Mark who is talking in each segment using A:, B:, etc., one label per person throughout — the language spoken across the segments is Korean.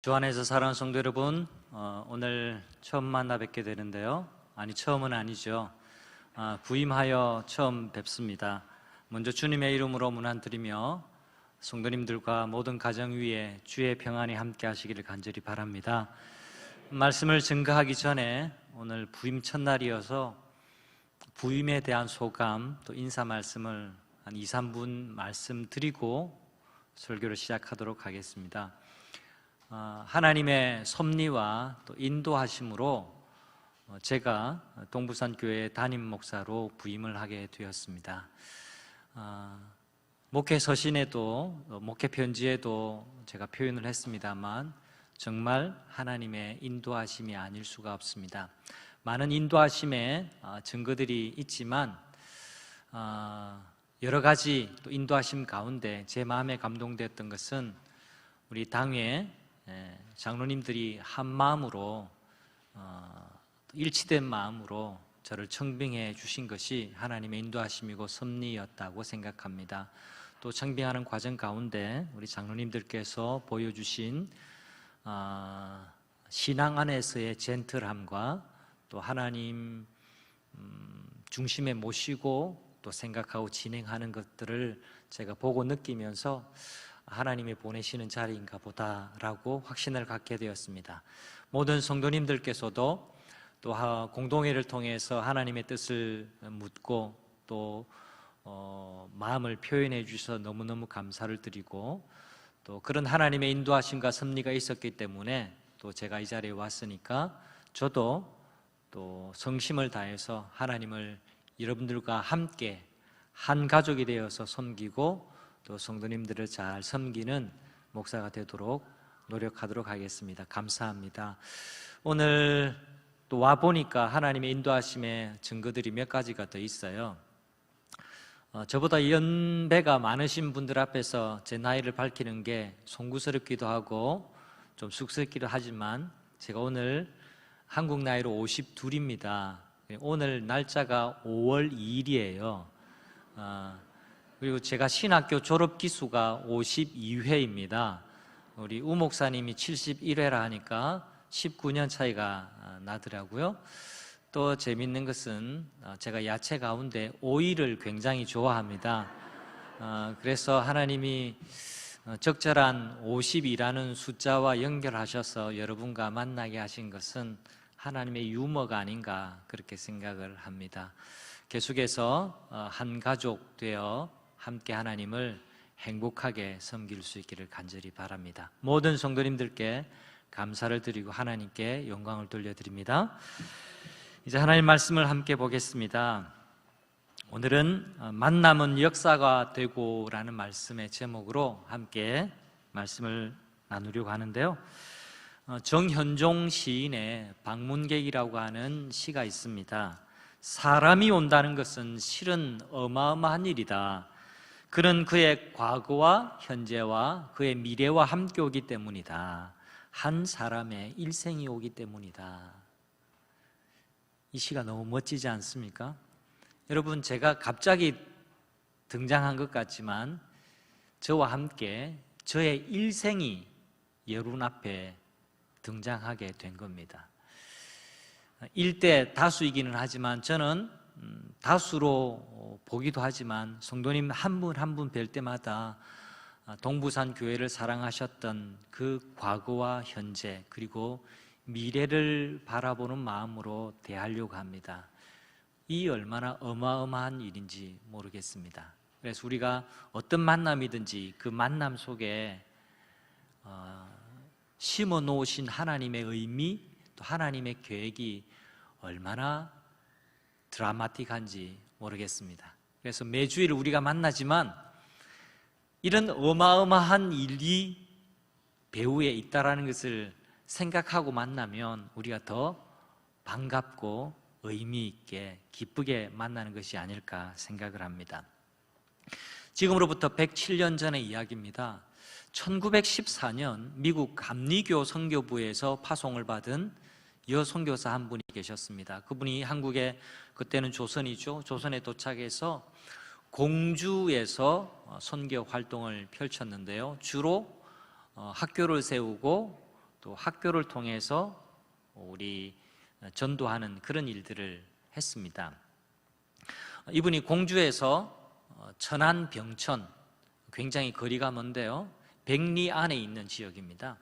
A: 주 안에서 사랑하는 성도 여러분, 오늘 처음 만나 뵙게 되는데요. 처음은 아니죠. 부임하여 처음 뵙습니다. 먼저 주님의 이름으로 문안드리며 성도님들과 모든 가정 위에 주의 평안이 함께 하시기를 간절히 바랍니다. 말씀을 증거하기 전에 오늘 부임 첫날이어서 부임에 대한 소감, 또 인사 말씀을 한 2, 3분 말씀드리고 설교를 시작하도록 하겠습니다. 하나님의 섭리와 또 인도하심으로 제가 동부산교회 담임 목사로 부임을 하게 되었습니다. 목회 서신에도 목회 편지에도 제가 표현을 했습니다만 정말 하나님의 인도하심이 아닐 수가 없습니다. 많은 인도하심의 증거들이 있지만 여러 가지 또 인도하심 가운데 제 마음에 감동되었던 것은 우리 당회 장로님들이 한 마음으로 일치된 마음으로 저를 청빙해 주신 것이 하나님의 인도하심이고 섭리였다고 생각합니다. 또 청빙하는 과정 가운데 우리 장로님들께서 보여주신 신앙 안에서의 젠틀함과 또 하나님 중심에 모시고 또 생각하고 진행하는 것들을 제가 보고 느끼면서 하나님이 보내시는 자리인가 보다라고 확신을 갖게 되었습니다. 모든 성도님들께서도 또 공동회를 통해서 하나님의 뜻을 묻고 또 마음을 표현해 주셔서 너무너무 감사를 드리고 또 그런 하나님의 인도하심과 섭리가 있었기 때문에 또 제가 이 자리에 왔으니까 저도 또 성심을 다해서 하나님을 여러분들과 함께 한 가족이 되어서 섬기고 또 성도님들을 잘 섬기는 목사가 되도록 노력하도록 하겠습니다. 감사합니다. 오늘 또 와보니까 하나님의 인도하심의 증거들이 몇 가지가 더 있어요. 저보다 연배가 많으신 분들 앞에서 제 나이를 밝히는 게 송구스럽기도 하고 좀 쑥스럽기도 하지만 제가 오늘 한국 나이로 52입니다. 오늘 날짜가 5월 2일이에요. 그리고 제가 신학교 졸업 기수가 52회입니다. 우리 우 목사님이 71회라 하니까 19년 차이가 나더라고요. 또 재밌는 것은 제가 야채 가운데 오이를 굉장히 좋아합니다. 그래서 하나님이 적절한 50이라는 숫자와 연결하셔서 여러분과 만나게 하신 것은 하나님의 유머가 아닌가 그렇게 생각을 합니다. 계속해서 한 가족 되어 함께 하나님을 행복하게 섬길 수 있기를 간절히 바랍니다. 모든 성도님들께 감사를 드리고 하나님께 영광을 돌려드립니다. 이제 하나님 말씀을 함께 보겠습니다. 오늘은 만남은 역사가 되고라는 말씀의 제목으로 함께 말씀을 나누려고 하는데요. 정현종 시인의 방문객이라고 하는 시가 있습니다. 사람이 온다는 것은 실은 어마어마한 일이다. 그는 그의 과거와 현재와 그의 미래와 함께 오기 때문이다. 한 사람의 일생이 오기 때문이다. 이 시가 너무 멋지지 않습니까? 여러분, 제가 갑자기 등장한 것 같지만 저와 함께 저의 일생이 여러분 앞에 등장하게 된 겁니다. 일대 다수이기는 하지만 저는 다수로 보기도 하지만 성도님 한 분 한 분 뵐 때마다 동부산 교회를 사랑하셨던 그 과거와 현재 그리고 미래를 바라보는 마음으로 대하려고 합니다. 이 얼마나 어마어마한 일인지 모르겠습니다. 그래서 우리가 어떤 만남이든지 그 만남 속에 심어 놓으신 하나님의 의미 또 하나님의 계획이 얼마나 드라마틱한지 모르겠습니다. 그래서 매주일 우리가 만나지만 이런 어마어마한 일이 배후에 있다라는 것을 생각하고 만나면 우리가 더 반갑고 의미 있게 기쁘게 만나는 것이 아닐까 생각을 합니다. 지금으로부터 107년 전의 이야기입니다. 1914년 미국 감리교 선교부에서 파송을 받은 여선교사 한 분이 계셨습니다. 그분이 한국에 그때는 조선이죠. 조선에 도착해서 공주에서 선교 활동을 펼쳤는데요. 주로 학교를 세우고 또 학교를 통해서 우리 전도하는 그런 일들을 했습니다. 이분이 공주에서 천안 병천, 굉장히 거리가 먼데요, 백리 안에 있는 지역입니다.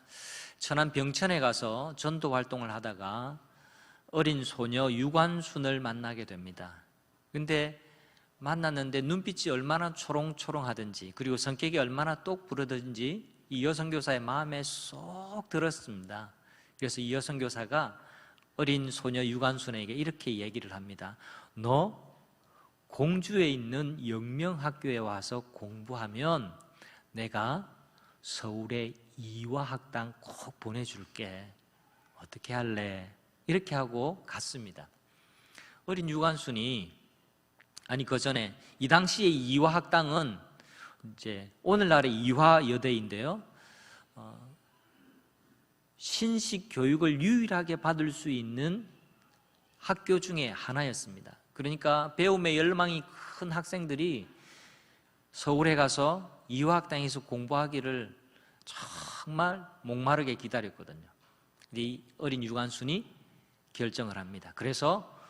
A: 천안 병천에 가서 전도 활동을 하다가 어린 소녀 유관순을 만나게 됩니다. 근데 만났는데 눈빛이 얼마나 초롱초롱하든지, 그리고 성격이 얼마나 똑부러든지 이 여선교사의 마음에 쏙 들었습니다. 그래서 이 여선교사가 어린 소녀 유관순에게 이렇게 얘기를 합니다. 너 공주에 있는 영명학교에 와서 공부하면 내가 서울의 이화학당 꼭 보내줄게. 어떻게 할래? 이렇게 하고 갔습니다. 어린 유관순이, 아니 그 전에 이 당시의 이화학당은 이제 오늘날의 이화여대인데요, 신식 교육을 유일하게 받을 수 있는 학교 중에 하나였습니다. 그러니까 배움의 열망이 큰 학생들이 서울에 가서 이화학당에서 공부하기를 정말 목마르게 기다렸거든요. 이 어린 유관순이 결정을 합니다. 그래서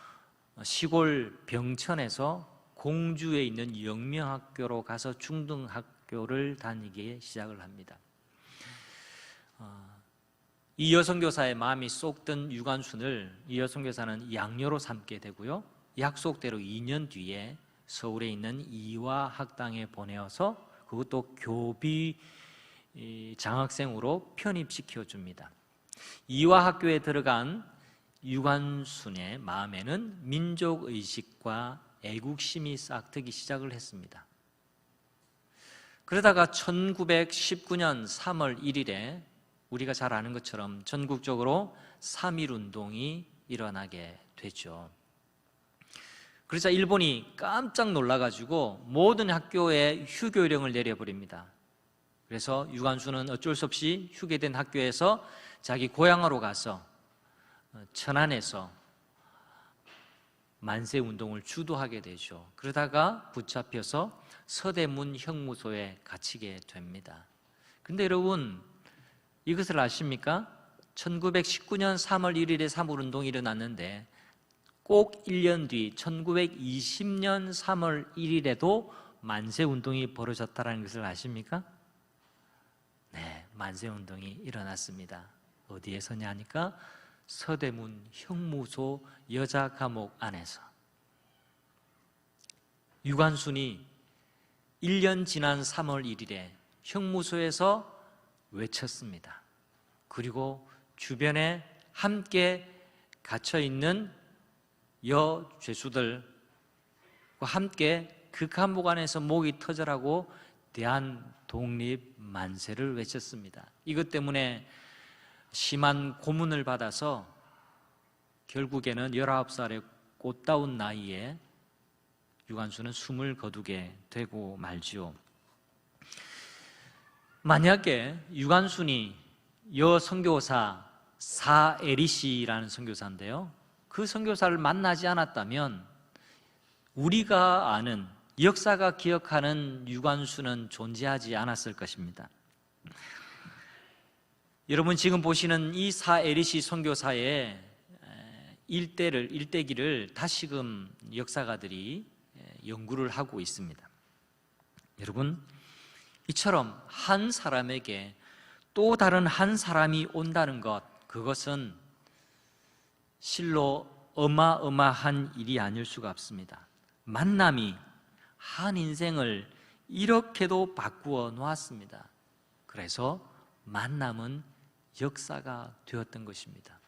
A: 시골 병천에서 공주에 있는 영명학교로 가서 중등학교를 다니기 시작을 합니다. 이 여선교사의 마음이 쏙 든 유관순을 이 여선교사는 양녀로 삼게 되고요, 약속대로 2년 뒤에 서울에 있는 이화학당에 보내어서 그것도 교비 장학생으로 편입시켜 줍니다. 이화학교에 들어간 유관순의 마음에는 민족의식과 애국심이 싹트기 시작을 했습니다. 그러다가 1919년 3월 1일에 우리가 잘 아는 것처럼 전국적으로 3.1운동이 일어나게 되죠. 그러자 일본이 깜짝 놀라가지고 모든 학교에 휴교령을 내려버립니다. 그래서 유관순은 어쩔 수 없이 휴교된 학교에서 자기 고향으로 가서 천안에서 만세운동을 주도하게 되죠. 그러다가 붙잡혀서 서대문 형무소에 갇히게 됩니다. 근데 여러분, 이것을 아십니까? 1919년 3월 1일에 3.1운동이 일어났는데 꼭 1년 뒤 1920년 3월 1일에도 만세운동이 벌어졌다는 것을 아십니까? 네, 만세운동이 일어났습니다. 어디에서냐 하니까 서대문 형무소 여자 감옥 안에서. 유관순이 1년 지난 3월 1일에 형무소에서 외쳤습니다. 그리고 주변에 함께 갇혀있는 여죄수들과 함께 그 감옥 안에서 목이 터져라고 대한독립 만세를 외쳤습니다. 이것 때문에 심한 고문을 받아서 결국에는 19살의 꽃다운 나이에 유관순은 숨을 거두게 되고 말지요. 만약에 유관순이 여선교사 사에리시라는 선교사인데요, 그 선교사를 만나지 않았다면 우리가 아는, 역사가 기억하는 유관순은 존재하지 않았을 것입니다. 여러분 지금 보시는 이 사에리시 선교사의 일대기를 다시금 역사가들이 연구를 하고 있습니다. 여러분, 이처럼 한 사람에게 또 다른 한 사람이 온다는 것, 그것은 실로 어마어마한 일이 아닐 수가 없습니다. 만남이 한 인생을 이렇게도 바꾸어 놓았습니다. 그래서 만남은 역사가 되었던 것입니다.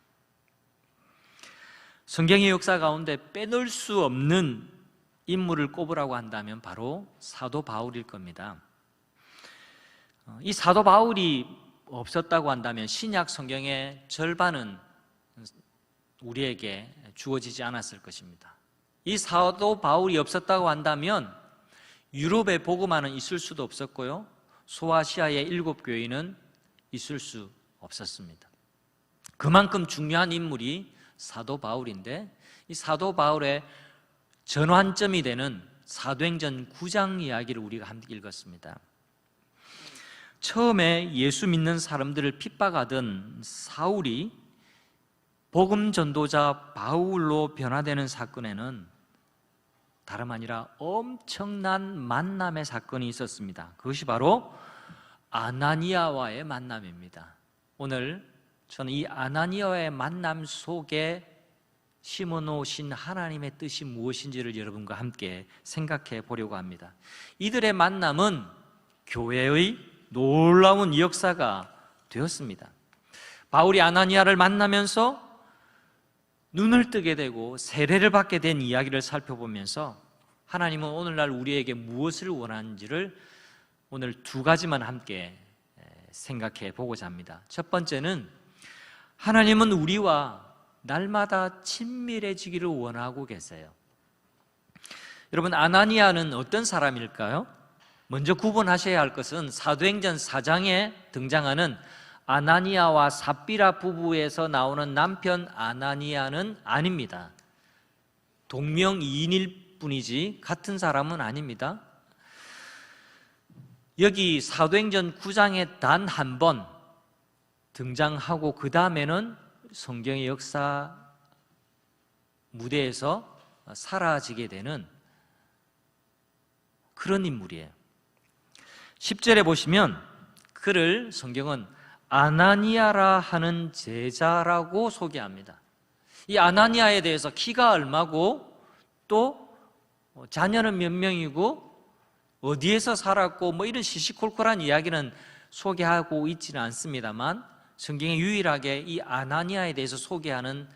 A: 성경의 역사 가운데 빼놓을 수 없는 인물을 꼽으라고 한다면 바로 사도 바울일 겁니다. 이 사도 바울이 없었다고 한다면 신약 성경의 절반은 우리에게 주어지지 않았을 것입니다. 이 사도 바울이 없었다고 한다면 유럽의 복음화는 있을 수도 없었고요, 소아시아의 7교회는 있을 수 없었습니다. 그만큼 중요한 인물이 사도 바울인데, 이 사도 바울의 전환점이 되는 사도행전 9장 이야기를 우리가 함께 읽었습니다. 처음에 예수 믿는 사람들을 핍박하던 사울이 복음 전도자 바울로 변화되는 사건에는 다름 아니라 엄청난 만남의 사건이 있었습니다. 그것이 바로 아나니아와의 만남입니다. 오늘 저는 이 아나니아와의 만남 속에 심어놓으신 하나님의 뜻이 무엇인지를 여러분과 함께 생각해 보려고 합니다. 이들의 만남은 교회의 놀라운 역사가 되었습니다. 바울이 아나니아를 만나면서 눈을 뜨게 되고 세례를 받게 된 이야기를 살펴보면서 하나님은 오늘날 우리에게 무엇을 원하는지를 오늘 두 가지만 함께 생각해 보고자 합니다. 첫 번째는 하나님은 우리와 날마다 친밀해지기를 원하고 계세요. 여러분, 아나니아는 어떤 사람일까요? 먼저 구분하셔야 할 것은 사도행전 4장에 등장하는 아나니아와 삽비라 부부에서 나오는 남편 아나니아는 아닙니다. 동명이인일 뿐이지 같은 사람은 아닙니다. 여기 사도행전 9장에 단 한 번 등장하고 그 다음에는 성경의 역사 무대에서 사라지게 되는 그런 인물이에요. 10절에 보시면 그를 성경은 아나니아라 하는 제자라고 소개합니다. 이 아나니아에 대해서 키가 얼마고 또 자녀는 몇 명이고 어디에서 살았고 이런 시시콜콜한 이야기는 소개하고 있지는 않습니다만 성경에 유일하게 이 아나니아에 대해서 소개하는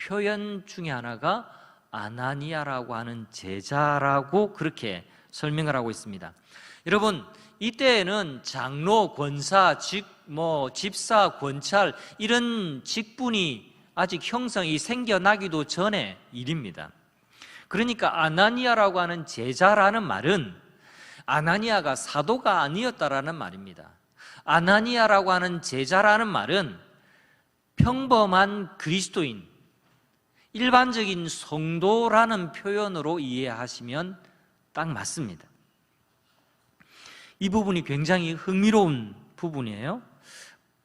A: 표현 중에 하나가 아나니아라고 하는 제자라고 그렇게 설명을 하고 있습니다. 여러분, 이때에는 장로, 권사, 집사, 권찰 이런 직분이 아직 형성이 생겨나기도 전의 일입니다. 그러니까 아나니아라고 하는 제자라는 말은 아나니아가 사도가 아니었다라는 말입니다. 아나니아라고 하는 제자라는 말은 평범한 그리스도인, 일반적인 성도라는 표현으로 이해하시면 딱 맞습니다. 이 부분이 굉장히 흥미로운 부분이에요.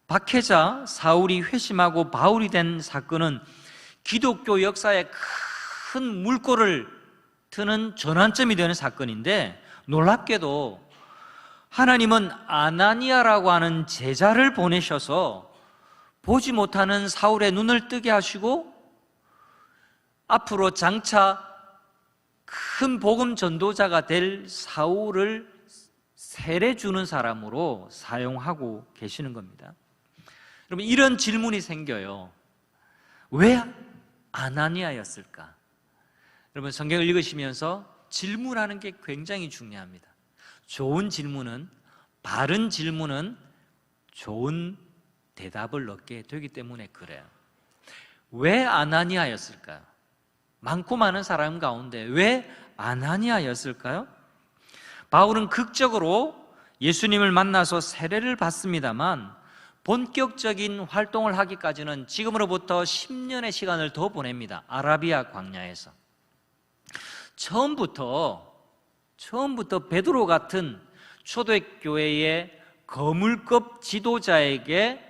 A: 박해자 사울이 회심하고 바울이 된 사건은 기독교 역사에 큰 물꼬를 트는 전환점이 되는 사건인데, 놀랍게도 하나님은 아나니아라고 하는 제자를 보내셔서 보지 못하는 사울의 눈을 뜨게 하시고 앞으로 장차 큰 복음 전도자가 될 사울을 세례 주는 사람으로 사용하고 계시는 겁니다. 여러분, 이런 질문이 생겨요. 왜 아나니아였을까? 여러분, 성경을 읽으시면서 질문하는 게 굉장히 중요합니다. 좋은 질문은, 바른 질문은 좋은 대답을 얻게 되기 때문에 그래요. 왜 아나니아였을까요? 많고 많은 사람 가운데 왜 아나니아였을까요? 바울은 극적으로 예수님을 만나서 세례를 받습니다만 본격적인 활동을 하기까지는 지금으로부터 10년의 시간을 더 보냅니다. 아라비아 광야에서. 처음부터 베드로 같은 초대교회의 거물급 지도자에게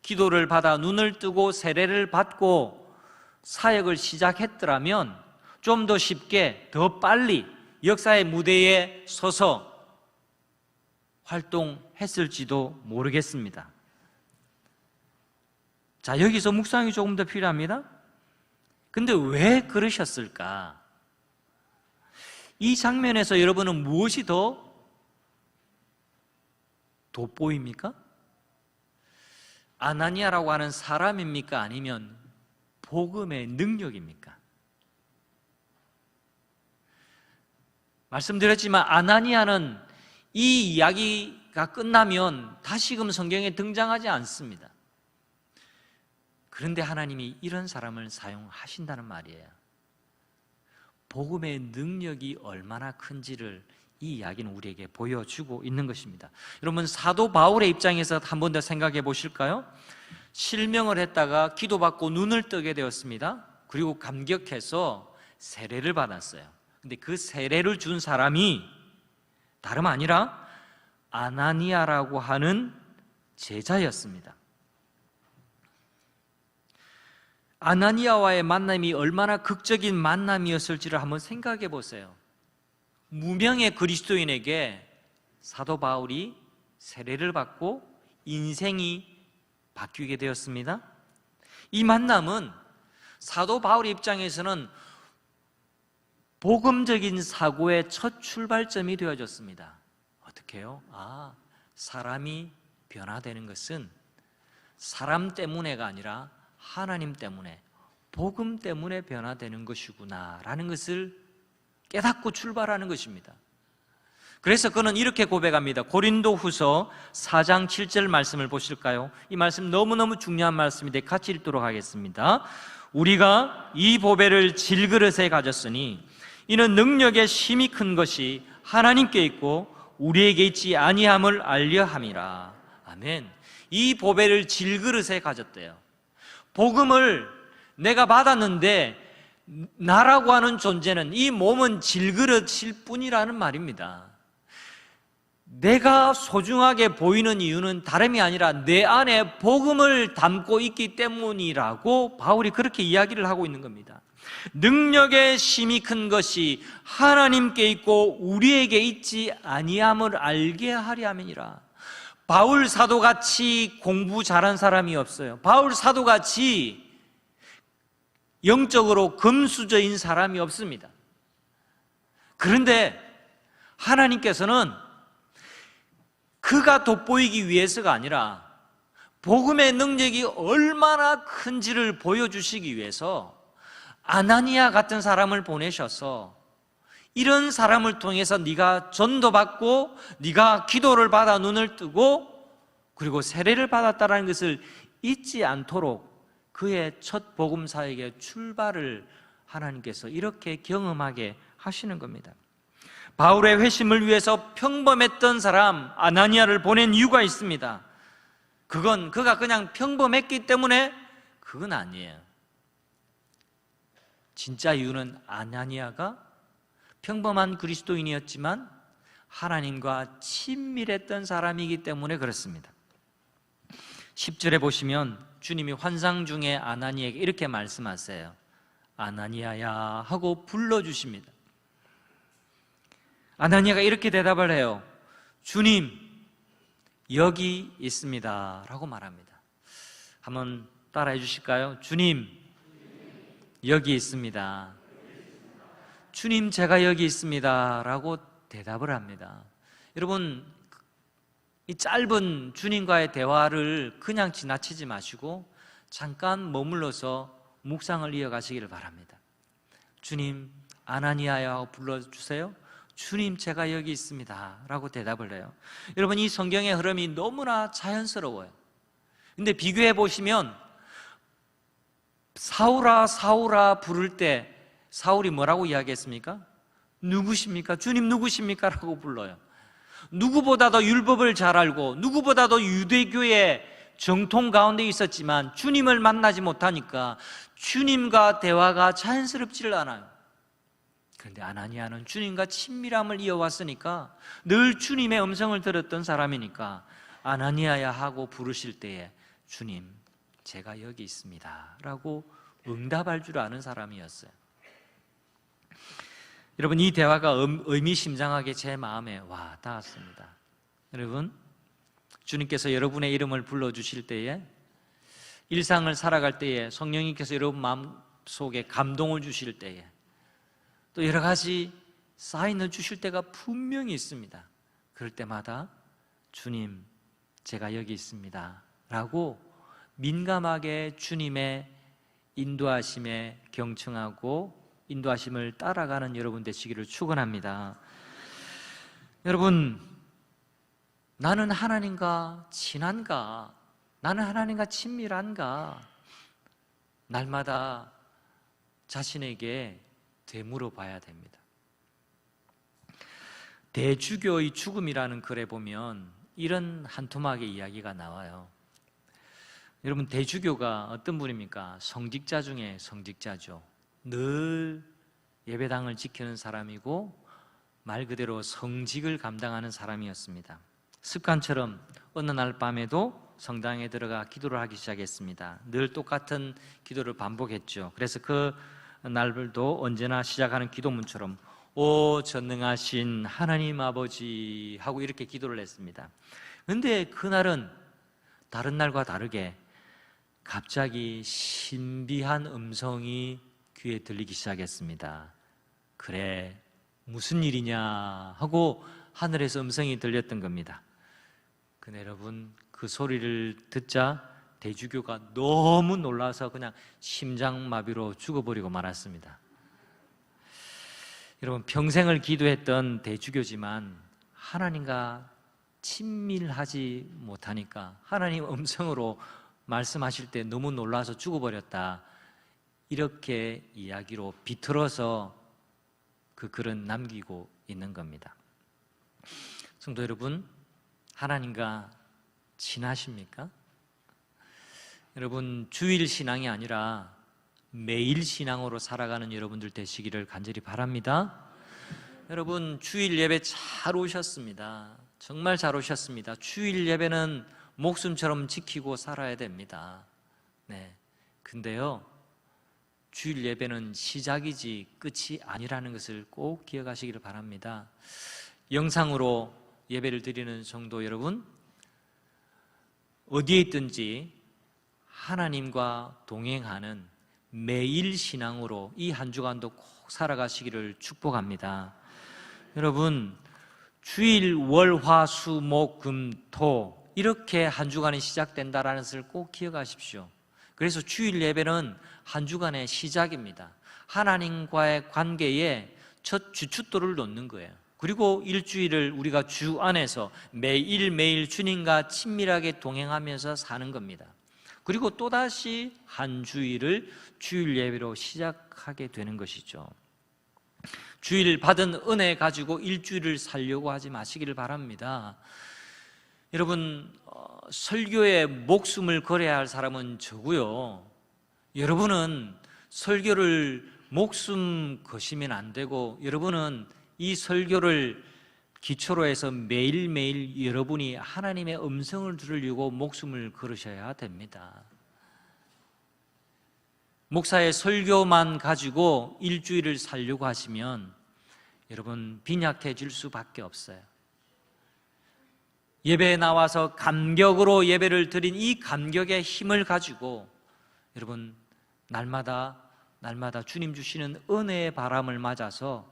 A: 기도를 받아 눈을 뜨고 세례를 받고 사역을 시작했더라면 좀 더 쉽게, 더 빨리 역사의 무대에 서서 활동했을지도 모르겠습니다. 자, 여기서 묵상이 조금 더 필요합니다. 근데 왜 그러셨을까? 이 장면에서 여러분은 무엇이 더 돋보입니까? 아나니아라고 하는 사람입니까? 아니면 복음의 능력입니까? 말씀드렸지만 아나니아는 이 이야기가 끝나면 다시금 성경에 등장하지 않습니다. 그런데 하나님이 이런 사람을 사용하신다는 말이에요. 복음의 능력이 얼마나 큰지를 이 이야기는 우리에게 보여주고 있는 것입니다. 여러분, 사도 바울의 입장에서 한 번 더 생각해 보실까요? 실명을 했다가 기도받고 눈을 뜨게 되었습니다. 그리고 감격해서 세례를 받았어요. 근데 그 세례를 준 사람이 다름 아니라 아나니아라고 하는 제자였습니다. 아나니아와의 만남이 얼마나 극적인 만남이었을지를 한번 생각해 보세요. 무명의 그리스도인에게 사도 바울이 세례를 받고 인생이 바뀌게 되었습니다. 이 만남은 사도 바울의 입장에서는 복음적인 사고의 첫 출발점이 되어졌습니다. 어떻게 해요? 사람이 변화되는 것은 사람 때문에가 아니라 하나님 때문에, 복음 때문에 변화되는 것이구나 라는 것을 깨닫고 출발하는 것입니다. 그래서 그는 이렇게 고백합니다. 고린도후서 4장 7절 말씀을 보실까요? 이 말씀 너무너무 중요한 말씀인데 같이 읽도록 하겠습니다. 우리가 이 보배를 질그릇에 가졌으니 이는 능력의 힘이 큰 것이 하나님께 있고 우리에게 있지 아니함을 알려 함이라. 아멘. 이 보배를 질그릇에 가졌대요. 복음을 내가 받았는데 나라고 하는 존재는, 이 몸은 질그릇일 뿐이라는 말입니다. 내가 소중하게 보이는 이유는 다름이 아니라 내 안에 복음을 담고 있기 때문이라고 바울이 그렇게 이야기를 하고 있는 겁니다. 능력의 힘이 큰 것이 하나님께 있고 우리에게 있지 아니함을 알게 하려 함이니라. 바울 사도같이 공부 잘한 사람이 없어요. 바울 사도같이 영적으로 금수저인 사람이 없습니다. 그런데 하나님께서는 그가 돋보이기 위해서가 아니라 복음의 능력이 얼마나 큰지를 보여주시기 위해서 아나니아 같은 사람을 보내셔서 이런 사람을 통해서 네가 전도받고 네가 기도를 받아 눈을 뜨고 그리고 세례를 받았다는 것을 잊지 않도록 그의 첫 복음 사역의 출발을 하나님께서 이렇게 경험하게 하시는 겁니다. 바울의 회심을 위해서 평범했던 사람 아나니아를 보낸 이유가 있습니다. 그건 그가 그냥 평범했기 때문에 그건 아니에요. 진짜 이유는 아나니아가 평범한 그리스도인이었지만 하나님과 친밀했던 사람이기 때문에 그렇습니다. 10절에 보시면 주님이 환상 중에 아나니아에게 이렇게 말씀하세요. 아나니아야 하고 불러주십니다. 아나니아가 이렇게 대답을 해요. 주님, 여기 있습니다 라고 말합니다. 한번 따라해 주실까요? 주님, 여기 있습니다. 주님, 제가 여기 있습니다 라고 대답을 합니다. 여러분, 이 짧은 주님과의 대화를 그냥 지나치지 마시고 잠깐 머물러서 묵상을 이어가시기를 바랍니다. 주님, 아나니아야 하고 불러주세요. 주님, 제가 여기 있습니다 라고 대답을 해요. 여러분, 이 성경의 흐름이 너무나 자연스러워요. 근데 비교해 보시면 사울아 사울아 부를 때 사울이 뭐라고 이야기했습니까? 누구십니까? 주님 누구십니까? 라고 불러요. 누구보다도 율법을 잘 알고 누구보다도 유대교의 정통 가운데 있었지만 주님을 만나지 못하니까 주님과 대화가 자연스럽지를 않아요. 그런데 아나니아는 주님과 친밀함을 이어왔으니까 늘 주님의 음성을 들었던 사람이니까 아나니아야 하고 부르실 때에 주님, 제가 여기 있습니다 라고 응답할 줄 아는 사람이었어요. 여러분, 이 대화가 의미심장하게 제 마음에 와 닿았습니다. 여러분, 주님께서 여러분의 이름을 불러주실 때에, 일상을 살아갈 때에, 성령님께서 여러분 마음속에 감동을 주실 때에, 또 여러 가지 사인을 주실 때가 분명히 있습니다. 그럴 때마다 주님, 제가 여기 있습니다 라고 민감하게 주님의 인도하심에 경청하고 인도하심을 따라가는 여러분 되시기를 축원합니다. 여러분, 나는 하나님과 친한가? 나는 하나님과 친밀한가? 날마다 자신에게 되물어 봐야 됩니다. 대주교의 죽음이라는 글에 보면 이런 한 토막의 이야기가 나와요. 여러분, 대주교가 어떤 분입니까? 성직자 중에 성직자죠. 늘 예배당을 지키는 사람이고 말 그대로 성직을 감당하는 사람이었습니다. 습관처럼 어느 날 밤에도 성당에 들어가 기도를 하기 시작했습니다. 늘 똑같은 기도를 반복했죠. 그래서 그 날도 언제나 시작하는 기도문처럼 오 전능하신 하나님 아버지 하고 이렇게 기도를 했습니다. 그런데 그날은 다른 날과 다르게 갑자기 신비한 음성이 귀에 들리기 시작했습니다. 그래, 무슨 일이냐 하고 하늘에서 음성이 들렸던 겁니다. 근데 여러분, 그 소리를 듣자 대주교가 너무 놀라서 그냥 심장마비로 죽어버리고 말았습니다. 여러분, 평생을 기도했던 대주교지만 하나님과 친밀하지 못하니까 하나님 음성으로 말씀하실 때 너무 놀라서 죽어버렸다, 이렇게 이야기로 비틀어서 그 글은 남기고 있는 겁니다. 성도 여러분, 하나님과 친하십니까? 여러분, 주일 신앙이 아니라 매일 신앙으로 살아가는 여러분들 되시기를 간절히 바랍니다. 여러분, 주일 예배 잘 오셨습니다. 정말 잘 오셨습니다. 주일 예배는 목숨처럼 지키고 살아야 됩니다. 네. 근데요, 주일 예배는 시작이지 끝이 아니라는 것을 꼭 기억하시기를 바랍니다. 영상으로 예배를 드리는 성도 여러분, 어디에 있든지 하나님과 동행하는 매일 신앙으로 이 한 주간도 꼭 살아가시기를 축복합니다. 여러분, 주일 월 화 수 목 금 토 이렇게 한 주간이 시작된다는 것을 꼭 기억하십시오. 그래서 주일 예배는 한 주간의 시작입니다. 하나님과의 관계에 첫 주춧돌을 놓는 거예요. 그리고 일주일을 우리가 주 안에서 매일매일 주님과 친밀하게 동행하면서 사는 겁니다. 그리고 또다시 한 주일을 주일 예배로 시작하게 되는 것이죠. 주일 받은 은혜 가지고 일주일을 살려고 하지 마시기를 바랍니다. 여러분, 설교에 목숨을 걸어야 할 사람은 저고요, 여러분은 설교를 목숨 거시면 안 되고, 여러분은 이 설교를 기초로 해서 매일매일 여러분이 하나님의 음성을 들으려고 목숨을 걸으셔야 됩니다. 목사의 설교만 가지고 일주일을 살려고 하시면 여러분 빈약해질 수밖에 없어요. 예배에 나와서 감격으로 예배를 드린 이 감격의 힘을 가지고 여러분 날마다 주님 주시는 은혜의 바람을 맞아서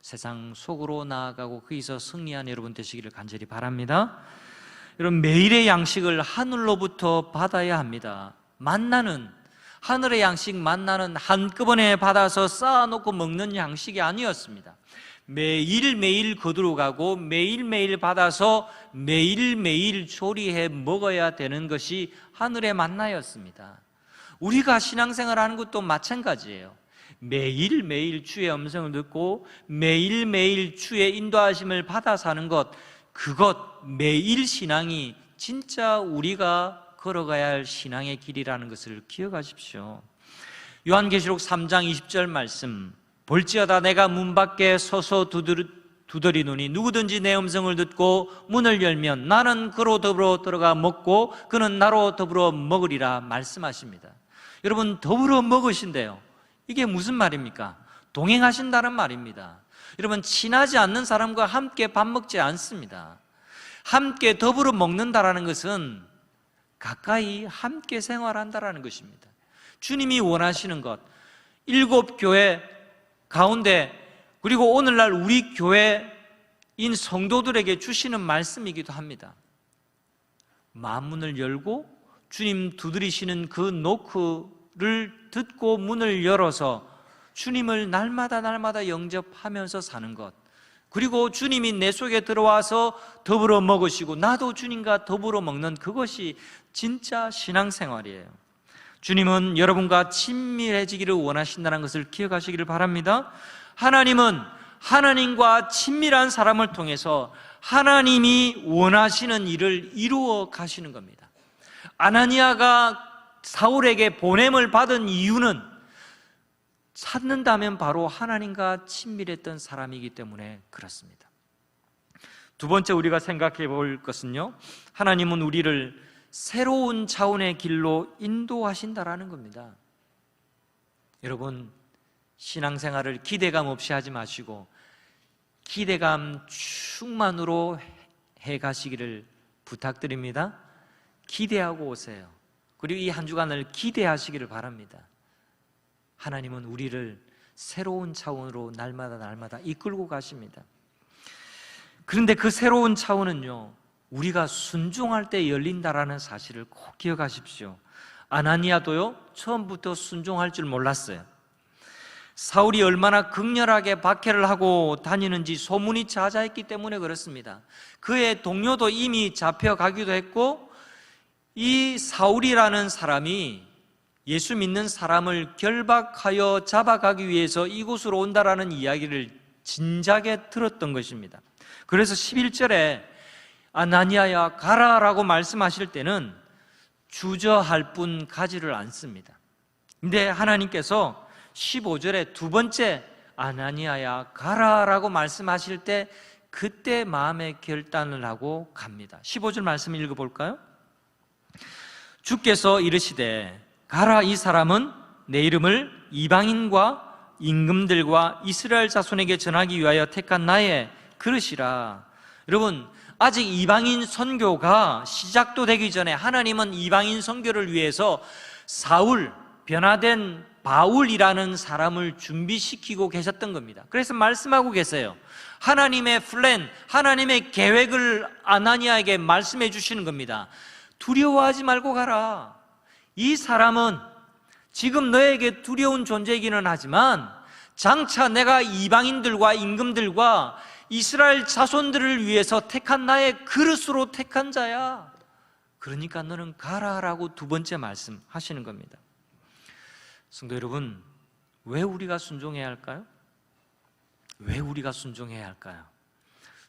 A: 세상 속으로 나아가고 거기서 승리한 여러분 되시기를 간절히 바랍니다. 여러분, 매일의 양식을 하늘로부터 받아야 합니다. 하늘의 양식 만나는 한꺼번에 받아서 쌓아놓고 먹는 양식이 아니었습니다. 매일매일 거두어가고 매일매일 받아서 매일매일 조리해 먹어야 되는 것이 하늘의 만나였습니다. 우리가 신앙생활하는 것도 마찬가지예요. 매일매일 주의 음성을 듣고 매일매일 주의 인도하심을 받아 사는 것, 그것 매일 신앙이 진짜 우리가 걸어가야 할 신앙의 길이라는 것을 기억하십시오. 요한계시록 3장 20절 말씀, 볼지어다 내가 문 밖에 서서 두드리노니 누구든지 내 음성을 듣고 문을 열면 나는 그로 더불어 들어가 먹고 그는 나로 더불어 먹으리라 말씀하십니다. 여러분, 더불어 먹으신대요. 이게 무슨 말입니까? 동행하신다는 말입니다. 여러분, 친하지 않는 사람과 함께 밥 먹지 않습니다. 함께 더불어 먹는다라는 것은 가까이 함께 생활한다라는 것입니다. 주님이 원하시는 것, 7교회 가운데 그리고 오늘날 우리 교회인 성도들에게 주시는 말씀이기도 합니다. 마음문을 열고 주님 두드리시는 그 노크를 듣고 문을 열어서 주님을 날마다 영접하면서 사는 것, 그리고 주님이 내 속에 들어와서 더불어 먹으시고 나도 주님과 더불어 먹는 그것이 진짜 신앙생활이에요. 주님은 여러분과 친밀해지기를 원하신다는 것을 기억하시기를 바랍니다. 하나님은 하나님과 친밀한 사람을 통해서 하나님이 원하시는 일을 이루어 가시는 겁니다. 아나니아가 사울에게 보냄을 받은 이유는 찾는다면 바로 하나님과 친밀했던 사람이기 때문에 그렇습니다. 두 번째 우리가 생각해 볼 것은요, 하나님은 우리를 새로운 차원의 길로 인도하신다라는 겁니다. 여러분, 신앙생활을 기대감 없이 하지 마시고 기대감 충만으로 해 가시기를 부탁드립니다. 기대하고 오세요. 그리고 이 한 주간을 기대하시기를 바랍니다. 하나님은 우리를 새로운 차원으로 날마다 이끌고 가십니다. 그런데 그 새로운 차원은요, 우리가 순종할 때 열린다라는 사실을 꼭 기억하십시오. 아나니아도요, 처음부터 순종할 줄 몰랐어요. 사울이 얼마나 극렬하게 박해를 하고 다니는지 소문이 자자했기 때문에 그렇습니다. 그의 동료도 이미 잡혀가기도 했고, 이 사울이라는 사람이 예수 믿는 사람을 결박하여 잡아가기 위해서 이곳으로 온다라는 이야기를 진작에 들었던 것입니다. 그래서 11절에 아나니아야 가라라고 말씀하실 때는 주저할 뿐 가지를 않습니다. 근데 하나님께서 15절에 두 번째 아나니아야 가라라고 말씀하실 때 그때 마음의 결단을 하고 갑니다. 15절 말씀 읽어볼까요? 주께서 이르시되 가라, 이 사람은 내 이름을 이방인과 임금들과 이스라엘 자손에게 전하기 위하여 택한 나의 그릇이라. 여러분, 아직 이방인 선교가 시작도 되기 전에 하나님은 이방인 선교를 위해서 사울, 변화된 바울이라는 사람을 준비시키고 계셨던 겁니다. 그래서 말씀하고 계세요. 하나님의 플랜, 하나님의 계획을 아나니아에게 말씀해 주시는 겁니다. 두려워하지 말고 가라. 이 사람은 지금 너에게 두려운 존재이기는 하지만 장차 내가 이방인들과 임금들과 이스라엘 자손들을 위해서 택한 나의 그릇으로 택한 자야. 그러니까 너는 가라라고 두 번째 말씀하시는 겁니다. 성도 여러분, 왜 우리가 순종해야 할까요? 왜 우리가 순종해야 할까요?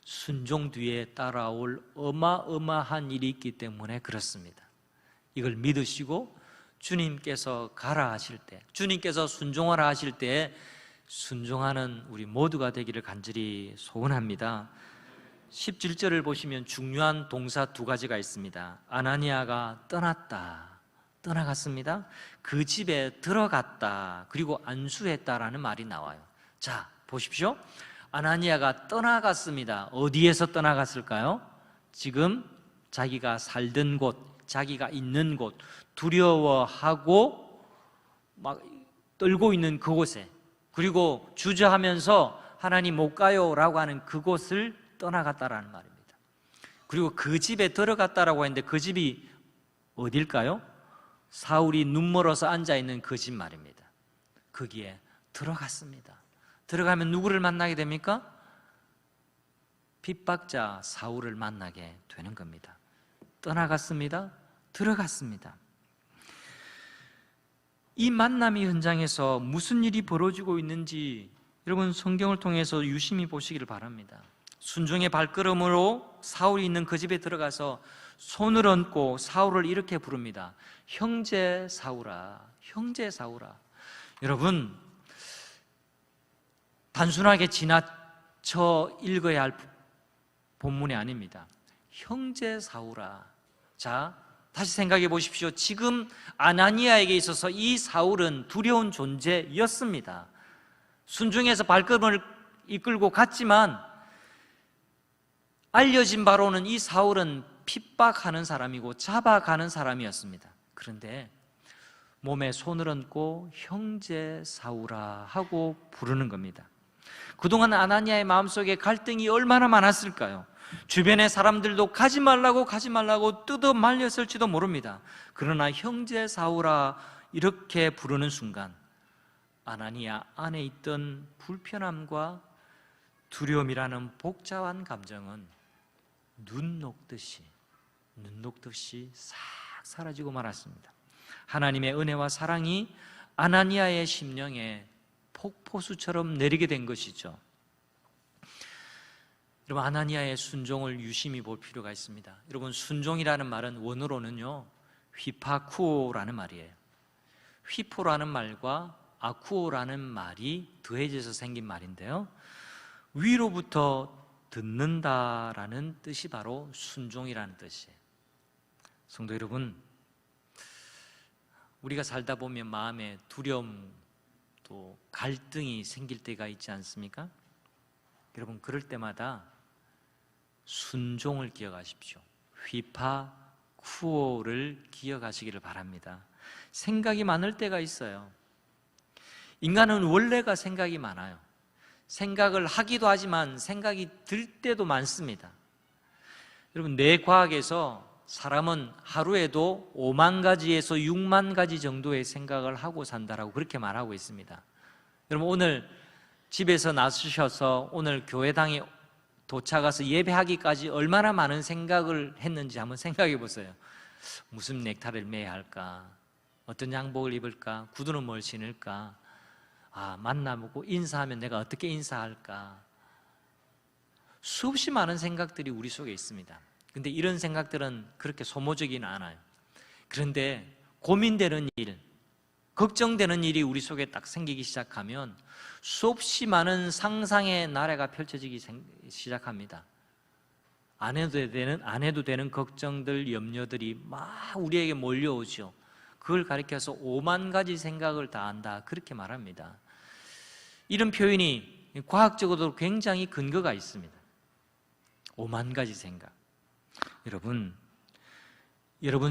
A: 순종 뒤에 따라올 어마어마한 일이 있기 때문에 그렇습니다. 이걸 믿으시고 주님께서 가라 하실 때, 주님께서 순종하라 하실 때 순종하는 우리 모두가 되기를 간절히 소원합니다. 17절을 보시면 중요한 동사 두 가지가 있습니다. 아나니아가 떠나갔습니다. 그 집에 들어갔다, 그리고 안수했다라는 말이 나와요. 자, 보십시오. 아나니아가 떠나갔습니다. 어디에서 떠나갔을까요? 지금 자기가 살던 곳, 자기가 있는 곳, 두려워하고 막 떨고 있는 그곳에, 그리고 주저하면서 하나님 못 가요 라고 하는 그곳을 떠나갔다라는 말입니다. 그리고 그 집에 들어갔다라고 했는데 그 집이 어딜까요? 사울이 눈멀어서 앉아있는 그 집 말입니다. 거기에 들어갔습니다. 들어가면 누구를 만나게 됩니까? 핍박자 사울을 만나게 되는 겁니다. 떠나갔습니다. 들어갔습니다. 이 만남의 현장에서 무슨 일이 벌어지고 있는지 여러분 성경을 통해서 유심히 보시기를 바랍니다. 순종의 발걸음으로 사울이 있는 그 집에 들어가서 손을 얹고 사울을 이렇게 부릅니다. 형제 사울아, 형제 사울아. 여러분, 단순하게 지나쳐 읽어야 할 본문이 아닙니다. 형제 사울아. 자, 다시 생각해 보십시오. 지금 아나니아에게 있어서 이 사울은 두려운 존재였습니다. 순종해서 발걸음을 이끌고 갔지만 알려진 바로는 이 사울은 핍박하는 사람이고 잡아가는 사람이었습니다. 그런데 몸에 손을 얹고 형제 사울아 하고 부르는 겁니다. 그동안 아나니아의 마음속에 갈등이 얼마나 많았을까요? 주변의 사람들도 가지 말라고 뜯어 말렸을지도 모릅니다. 그러나 형제 사울아 이렇게 부르는 순간 아나니아 안에 있던 불편함과 두려움이라는 복잡한 감정은 눈 녹듯이 싹 사라지고 말았습니다. 하나님의 은혜와 사랑이 아나니아의 심령에 폭포수처럼 내리게 된 것이죠. 여러분, 아나니아의 순종을 유심히 볼 필요가 있습니다. 여러분, 순종이라는 말은 원어로는요 휘파쿠오라는 말이에요. 휘포라는 말과 아쿠오라는 말이 더해져서 생긴 말인데요, 위로부터 듣는다라는 뜻이 바로 순종이라는 뜻이에요. 성도 여러분, 우리가 살다 보면 마음에 두려움 또 갈등이 생길 때가 있지 않습니까? 여러분, 그럴 때마다 순종을 기억하십시오. 휘파쿠오를 기억하시기를 바랍니다. 생각이 많을 때가 있어요. 인간은 원래가 생각이 많아요. 생각을 하기도 하지만 생각이 들 때도 많습니다. 여러분, 뇌과학에서 사람은 하루에도 5만 가지에서 6만 가지 정도의 생각을 하고 산다라고 그렇게 말하고 있습니다. 여러분, 오늘 집에서 나서셔서 오늘 교회당에 도착해서 예배하기까지 얼마나 많은 생각을 했는지 한번 생각해 보세요. 무슨 넥타이를 매야 할까? 어떤 양복을 입을까? 구두는 뭘 신을까? 만나보고 인사하면 내가 어떻게 인사할까? 수없이 많은 생각들이 우리 속에 있습니다. 근데 이런 생각들은 그렇게 소모적이는 않아요. 그런데 고민되는 일, 걱정되는 일이 우리 속에 딱 생기기 시작하면 수없이 많은 상상의 나래가 펼쳐지기 시작합니다. 안 해도 되는 걱정들, 염려들이 막 우리에게 몰려오죠. 그걸 가리켜서 5만 가지 생각을 다 한다, 그렇게 말합니다. 이런 표현이 과학적으로도 굉장히 근거가 있습니다. 5만 가지 생각. 여러분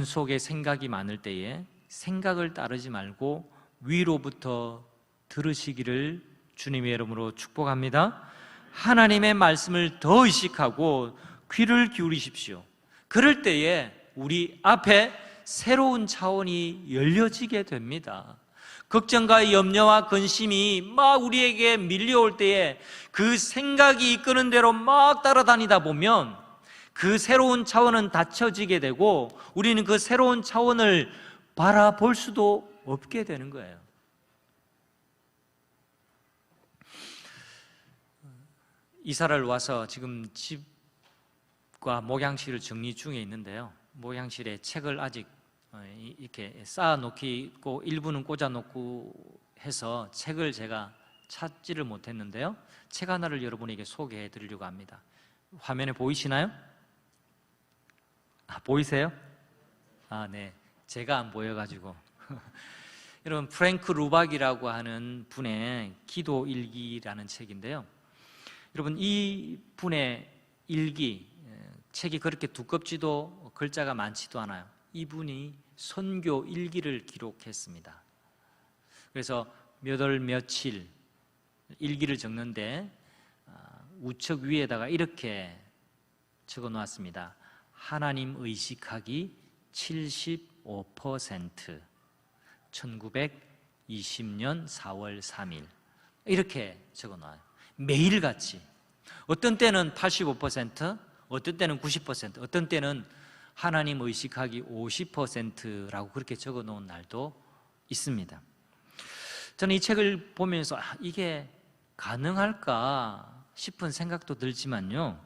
A: 속에 생각이 많을 때에 생각을 따르지 말고 위로부터 들으시기를 주님의 이름으로 축복합니다. 하나님의 말씀을 더 의식하고 귀를 기울이십시오. 그럴 때에 우리 앞에 새로운 차원이 열려지게 됩니다. 걱정과 염려와 근심이 막 우리에게 밀려올 때에 그 생각이 이끄는 대로 막 따라다니다 보면 그 새로운 차원은 닫혀지게 되고 우리는 그 새로운 차원을 바라볼 수도 없게 되는 거예요. 이사를 와서 지금 집과 목양실을 정리 중에 있는데요, 목양실에 책을 아직 이렇게 쌓아놓고 일부는 꽂아놓고 해서 책을 제가 찾지를 못했는데요, 책 하나를 여러분에게 소개해 드리려고 합니다. 화면에 보이시나요? 보이세요? 네. 제가 안 보여가지고 여러분, 프랭크 루박이라고 하는 분의 기도 일기라는 책인데요, 여러분, 이 분의 일기, 책이 그렇게 두껍지도 글자가 많지도 않아요. 이분이 선교 일기를 기록했습니다. 그래서 몇 월 며칠 일기를 적는데 우측 위에다가 이렇게 적어 놓았습니다. 하나님 의식하기 75%, 1920년 4월 3일 이렇게 적어 놔요. 매일같이. 어떤 때는 85%, 어떤 때는 90%, 어떤 때는 하나님 의식하기 50%라고 그렇게 적어 놓은 날도 있습니다. 저는 이 책을 보면서 이게 가능할까 싶은 생각도 들지만요,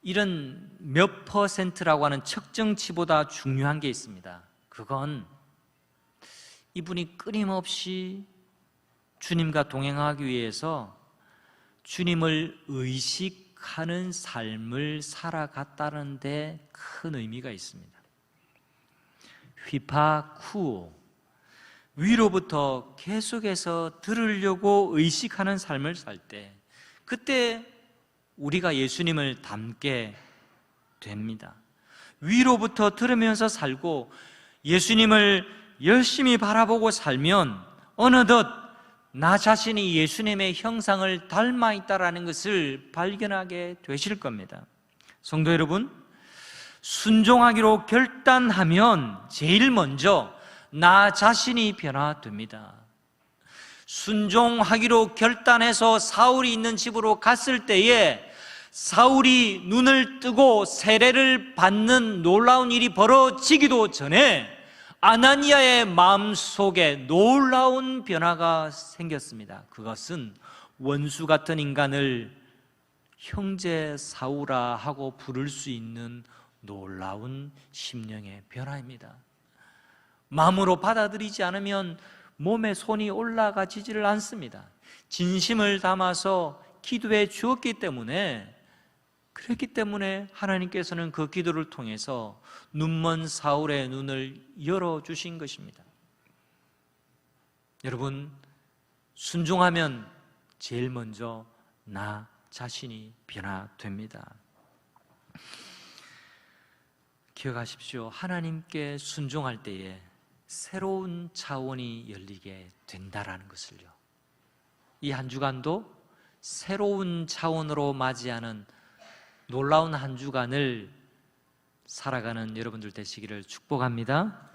A: 이런 몇 퍼센트라고 하는 측정치보다 중요한 게 있습니다. 그건 이분이 끊임없이 주님과 동행하기 위해서 주님을 의식하는 삶을 살아갔다는 데 큰 의미가 있습니다. 휘파쿠오, 위로부터 계속해서 들으려고 의식하는 삶을 살 때, 그때 우리가 예수님을 닮게 됩니다. 위로부터 들으면서 살고 예수님을 열심히 바라보고 살면 어느덧 나 자신이 예수님의 형상을 닮아 있다는 것을 발견하게 되실 겁니다. 성도 여러분, 순종하기로 결단하면 제일 먼저 나 자신이 변화됩니다. 순종하기로 결단해서 사울이 있는 집으로 갔을 때에 사울이 눈을 뜨고 세례를 받는 놀라운 일이 벌어지기도 전에 아나니아의 마음속에 놀라운 변화가 생겼습니다. 그것은 원수 같은 인간을 형제 사울아 하고 부를 수 있는 놀라운 심령의 변화입니다. 마음으로 받아들이지 않으면 몸에 손이 올라가지를 않습니다. 진심을 담아서 기도해 주었기 때문에, 그랬기 때문에 하나님께서는 그 기도를 통해서 눈먼 사울의 눈을 열어주신 것입니다. 여러분, 순종하면 제일 먼저 나 자신이 변화됩니다. 기억하십시오. 하나님께 순종할 때에 새로운 차원이 열리게 된다라는 것을요. 이 한 주간도 새로운 차원으로 맞이하는 놀라운 한 주간을 살아가는 여러분들 되시기를 축복합니다.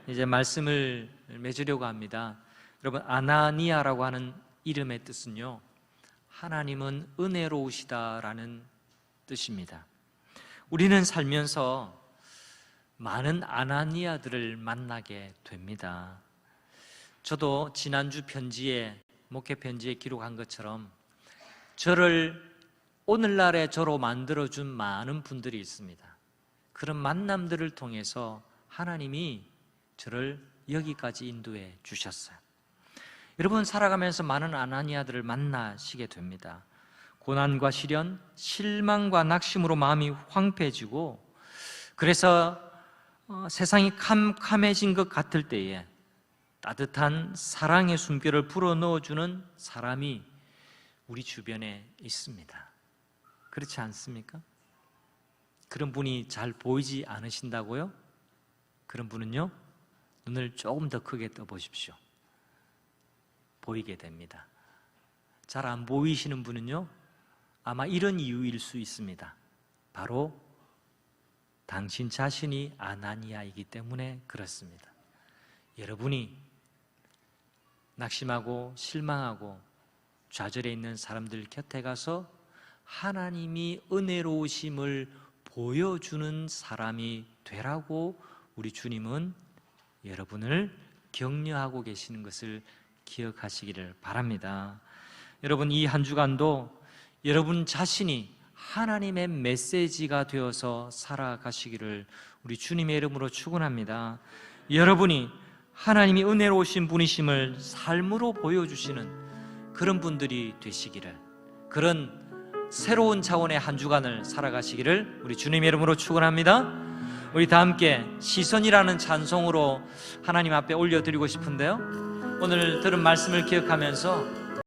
A: 이제 말씀을 맺으려고 합니다. 여러분, 아나니아라고 하는 이름의 뜻은요, 하나님은 은혜로우시다라는 뜻입니다. 우리는 살면서 많은 아나니아들을 만나게 됩니다. 저도 지난주 편지에, 목회 편지에 기록한 것처럼 저를 오늘날의 저로 만들어준 많은 분들이 있습니다. 그런 만남들을 통해서 하나님이 저를 여기까지 인도해 주셨어요. 여러분, 살아가면서 많은 아나니아들을 만나시게 됩니다. 고난과 시련, 실망과 낙심으로 마음이 황폐해지고, 그래서 세상이 캄캄해진 것 같을 때에 따뜻한 사랑의 숨결을 불어넣어주는 사람이 우리 주변에 있습니다. 그렇지 않습니까? 그런 분이 잘 보이지 않으신다고요? 그런 분은요, 눈을 조금 더 크게 떠보십시오. 보이게 됩니다. 잘 안 보이시는 분은요, 아마 이런 이유일 수 있습니다. 바로 당신 자신이 아나니아이기 때문에 그렇습니다. 여러분이 낙심하고 실망하고 좌절해 있는 사람들 곁에 가서 하나님이 은혜로우심을 보여주는 사람이 되라고 우리 주님은 여러분을 격려하고 계시는 것을 기억하시기를 바랍니다. 여러분, 이 한 주간도 여러분 자신이 하나님의 메시지가 되어서 살아가시기를 우리 주님의 이름으로 축원합니다. 여러분이 하나님이 은혜로우신 분이심을 삶으로 보여주시는 그런 분들이 되시기를, 그런 새로운 차원의 한 주간을 살아가시기를 우리 주님의 이름으로 축원합니다. 우리 다 함께 시선이라는 찬송으로 하나님 앞에 올려드리고 싶은데요, 오늘 들은 말씀을 기억하면서